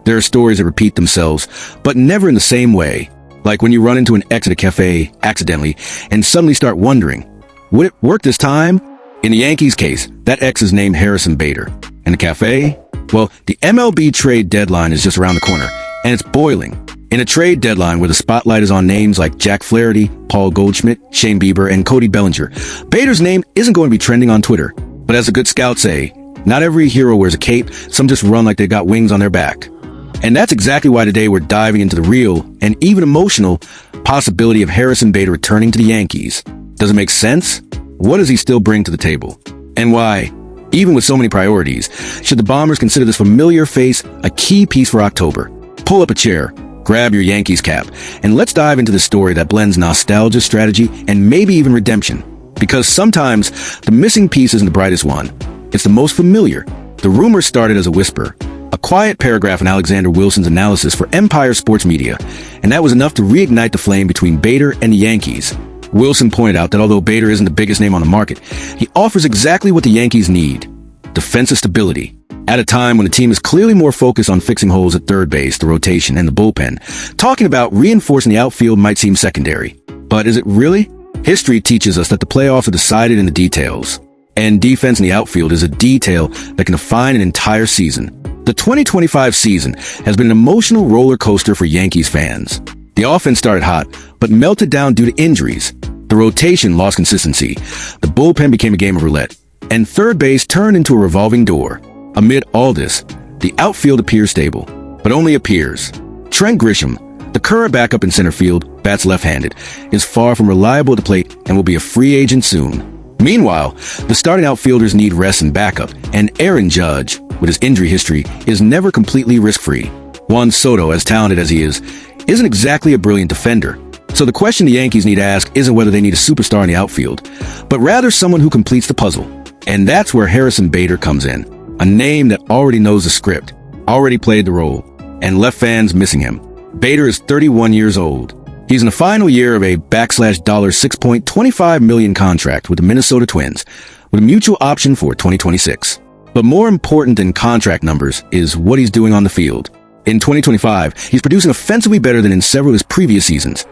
There are stories that repeat themselves, but never in the same way. Like when you run into an ex at a cafe accidentally and suddenly start wondering, would it work this time? In the Yankees case, that ex is named Harrison Bader. And the cafe? Well, the MLB trade deadline is just around the corner, and it's boiling. In a trade deadline where the spotlight is on names like Jack Flaherty, Paul Goldschmidt, Shane Bieber, and Cody Bellinger, Bader's name isn't going to be trending on Twitter. But as the good scouts say, not every hero wears a cape, some just run like they got wings on their back. And that's exactly why today we're diving into the real, and even emotional, possibility of Harrison Bader returning to the Yankees. Does it make sense? What does he still bring to the table? And why, even with so many priorities, should the Bombers consider this familiar face a key piece for October? Pull up a chair, grab your Yankees cap, and let's dive into this story that blends nostalgia, strategy, and maybe even redemption. Because sometimes the missing piece isn't the brightest one. It's the most familiar. The rumor started as a whisper, a quiet paragraph in Alexander Wilson's analysis for Empire Sports Media, and that was enough to reignite the flame between Bader and the Yankees. Wilson pointed out that although Bader isn't the biggest name on the market, he offers exactly what the Yankees need: defensive stability. At a time when the team is clearly more focused on fixing holes at third base, the rotation, and the bullpen, talking about reinforcing the outfield might seem secondary. But is it really? History teaches us that the playoffs are decided in the details. And defense in the outfield is a detail that can define an entire season. The 2025 season has been an emotional roller coaster for Yankees fans. The offense started hot, but melted down due to injuries. The rotation lost consistency. The bullpen became a game of roulette. And third base turned into a revolving door. Amid all this, the outfield appears stable, but only appears. Trent Grisham, the current backup in center field, bats left-handed, is far from reliable at the plate and will be a free agent soon. Meanwhile, the starting outfielders need rest and backup, and Aaron Judge, with his injury history, is never completely risk-free. Juan Soto, as talented as he is, isn't exactly a brilliant defender. So the question the Yankees need to ask isn't whether they need a superstar in the outfield, but rather someone who completes the puzzle. And that's where Harrison Bader comes in. A name that already knows the script, already played the role, and left fans missing him. Bader is 31 years old. He's in the final year of a $6.25 million contract with the Minnesota Twins, with a mutual option for 2026. But more important than contract numbers is what he's doing on the field. In 2025, he's producing offensively better than in several of his previous seasons.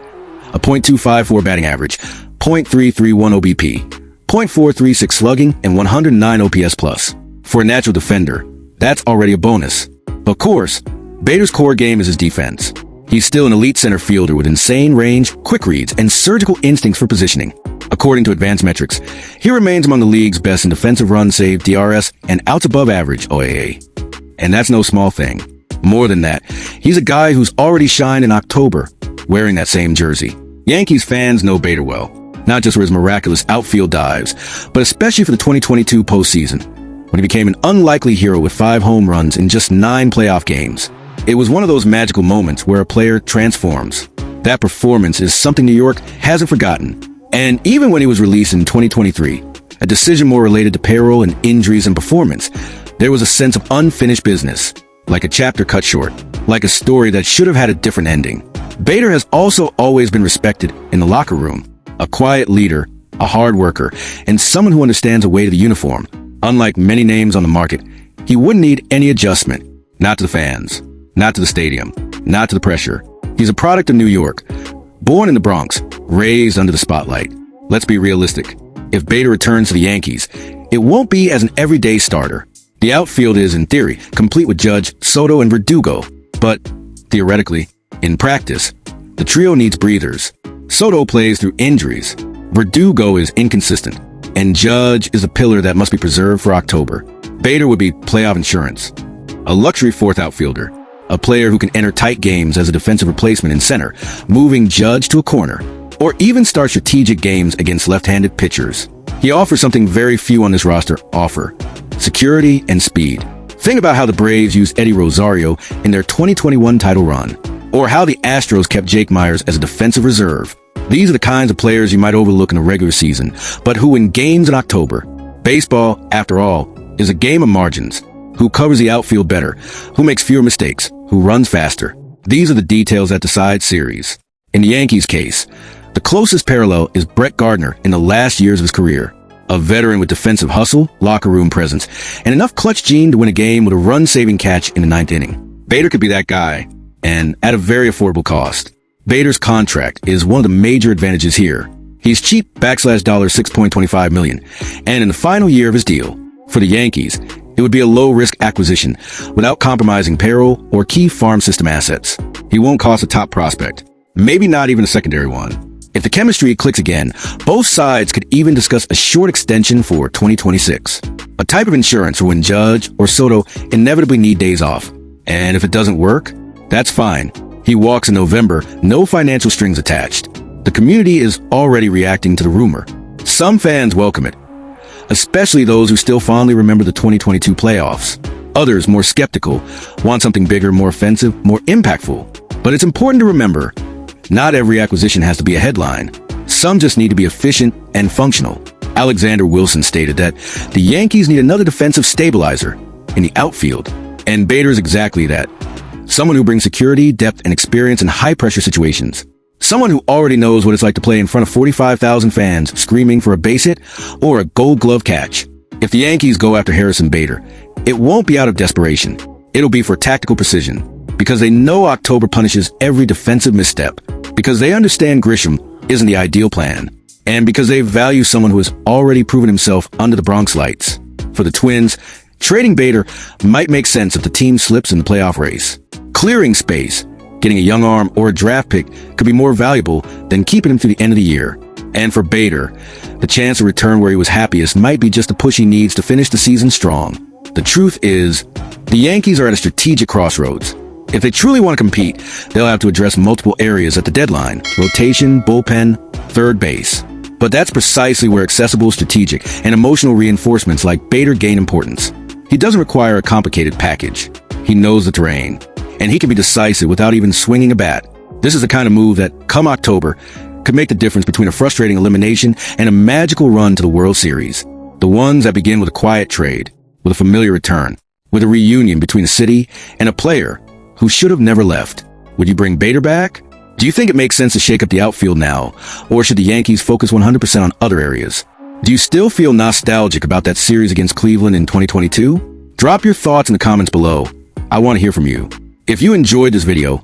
A .254 batting average, .331 OBP, .436 slugging, and 109 OPS plus. For a natural defender, that's already a bonus. Of course, Bader's core game is his defense. He's still an elite center fielder with insane range, quick reads, and surgical instincts for positioning. According to advanced metrics, he remains among the league's best in defensive runs saved, DRS, and outs above average, OAA. And that's no small thing. More than that, he's a guy who's already shined in October, wearing that same jersey. Yankees fans know Bader well, not just for his miraculous outfield dives, but especially for the 2022 postseason, when he became an unlikely hero with 5 home runs in just 9 playoff games. It was one of those magical moments where a player transforms. That performance is something New York hasn't forgotten. And even when he was released in 2023, a decision more related to payroll and injuries and performance, there was a sense of unfinished business, like a chapter cut short, like a story that should have had a different ending. Bader has also always been respected in the locker room, a quiet leader, a hard worker, and someone who understands the weight of the uniform. Unlike many names on the market, he wouldn't need any adjustment, not to the fans, not to the stadium, not to the pressure. He's a product of New York, born in the Bronx, raised under the spotlight. Let's be realistic. If Bader returns to the Yankees, it won't be as an everyday starter. The outfield is, in theory, complete with Judge, Soto, and Verdugo. But, theoretically, in practice, the trio needs breathers. Soto plays through injuries. Verdugo is inconsistent. And Judge is a pillar that must be preserved for October. Bader would be playoff insurance. A luxury fourth outfielder. A player who can enter tight games as a defensive replacement in center, moving Judge to a corner, or even start strategic games against left-handed pitchers. He offers something very few on this roster offer: security and speed. Think about how the Braves used Eddie Rosario in their 2021 title run, or how the Astros kept Jake Myers as a defensive reserve. These are the kinds of players you might overlook in a regular season, but who in games in October. Baseball, after all, is a game of margins. Who covers the outfield better? Who makes fewer mistakes? Who runs faster? These are the details that decide series. In the Yankees' case, the closest parallel is Brett Gardner in the last years of his career. A veteran with defensive hustle, locker room presence, and enough clutch gene to win a game with a run-saving catch in the 9th inning. Bader could be that guy, and at a very affordable cost. Bader's contract is one of the major advantages here. He's cheap $6.25 million, and in the final year of his deal, for the Yankees, it would be a low-risk acquisition without compromising payroll or key farm system assets. He won't cost a top prospect, maybe not even a secondary one. If the chemistry clicks again, both sides could even discuss a short extension for 2026, a type of insurance for when Judge or Soto inevitably need days off. And if it doesn't work, that's fine. He walks in November, no financial strings attached. The community is already reacting to the rumor. Some fans welcome it, especially those who still fondly remember the 2022 playoffs. Others, more skeptical, want something bigger, more offensive, more impactful. But it's important to remember, not every acquisition has to be a headline. Some just need to be efficient and functional. Alexander Wilson stated that the Yankees need another defensive stabilizer in the outfield, and Bader's exactly that. Someone who brings security, depth, and experience in high-pressure situations. Someone who already knows what it's like to play in front of 45,000 fans screaming for a base hit or a gold glove catch. If the Yankees go after Harrison Bader, it won't be out of desperation. It'll be for tactical precision, because they know October punishes every defensive misstep, because they understand Grisham isn't the ideal plan, and because they value someone who has already proven himself under the Bronx lights. For the Twins, trading Bader might make sense if the team slips in the playoff race. Clearing space, getting a young arm or a draft pick could be more valuable than keeping him through the end of the year. And for Bader, the chance to return where he was happiest might be just the push he needs to finish the season strong. The truth is, the Yankees are at a strategic crossroads. If they truly want to compete, they'll have to address multiple areas at the deadline: rotation, bullpen, third base. But that's precisely where accessible, strategic, and emotional reinforcements like Bader gain importance. He doesn't require a complicated package. He knows the terrain, and he can be decisive without even swinging a bat. This is the kind of move that, come October, could make the difference between a frustrating elimination and a magical run to the World Series. The ones that begin with a quiet trade, with a familiar return, with a reunion between a city and a player who should have never left. Would you bring Bader back? Do you think it makes sense to shake up the outfield now, or should the Yankees focus 100% on other areas? Do you still feel nostalgic about that series against Cleveland in 2022? Drop your thoughts in the comments below. I want to hear from you. If you enjoyed this video,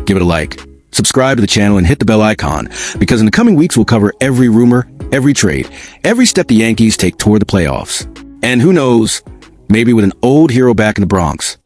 give it a like, subscribe to the channel, and hit the bell icon, because in the coming weeks we'll cover every rumor, every trade, every step the Yankees take toward the playoffs. And who knows, maybe with an old hero back in the Bronx.